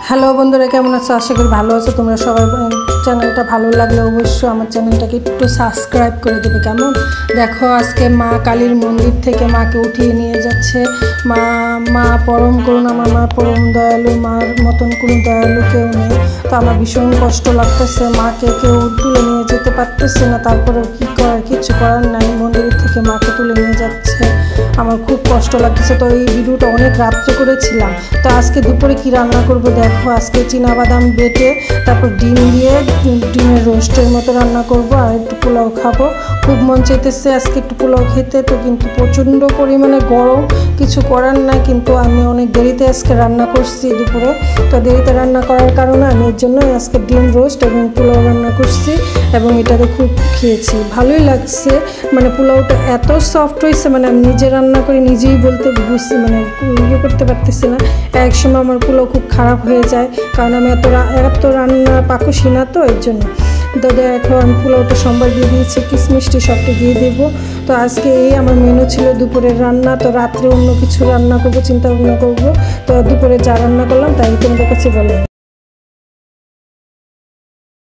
Hello বন্ধুরা, কেমন আছো? আশা করি ভালো আছো তোমরা সবাই। চ্যানেলটা ভালো লাগলে অবশ্যই আমার চ্যানেলটাকে একটু সাবস্ক্রাইব করে দেবে। কেমন দেখো, আজকে মা কালীর মন্দির থেকে মাকে উঠিয়ে নিয়ে যাচ্ছে। মা পরম করুন, আমার মা পরম দয়ালু, মার মতন কোনো দয়ালু কেউ নেই। তো আমার ভীষণ কষ্ট লাগতেছে, মাকে কেউ তুলে নিয়ে যেতে পারতেছে না। তারপরেও কিছু করার নাই, মন্দির থেকে মাকে তুলে নিয়ে যাচ্ছে। আমার খুব কষ্ট লাগতেছে। তো এই ভিডিওটা অনেক রাত্রে করেছিলাম। তো আজকে দুপুরে কি রান্না করব দেখো, আজকে চীনাবাদাম বেটে তারপর ডিম দিয়ে ডিমের রোস্টের মতো রান্না করব, আর একটু পোলাও খাবো। খুব মন চাইতেছে আজকে একটু পোলাও খেতে। তো কিন্তু প্রচণ্ড পরিমাণে গরম, কিছু করার নাই। কিন্তু আমি অনেক দেরিতে আজকে রান্না করছি দুপুরে। তো দেরিতে রান্না করার কারণে আমি এর জন্য আজকে ডিম রোস্ট এবং পোলাও রান্না করছি, এবং এটাতে খুব খেয়েছি, ভালোই লাগছে। মানে পোলাওটা এত সফট হয়েছে, মানে আমি নিজে রান্না করে নিজেই ইয়ে করতে পারতেছি না। এক সময় আমার পোলাও খুব খারাপ হয়ে যায়, কারণ আমি এত রান্না পাকসি না, তো এর জন্য। তো দেখো আমি পোলাওটা সোমবার দিয়ে দিয়েছি, কিশমিশটি সবটা দিয়ে দেবো। তো আজকে এই আমার মেনু ছিল দুপুরের রান্না। তো রাত্রে অন্য কিছু রান্না করবো, চিন্তা ভাবনা করবো। তো দুপুরে যা রান্না করলাম তাই তোমাদের কাছে বললাম।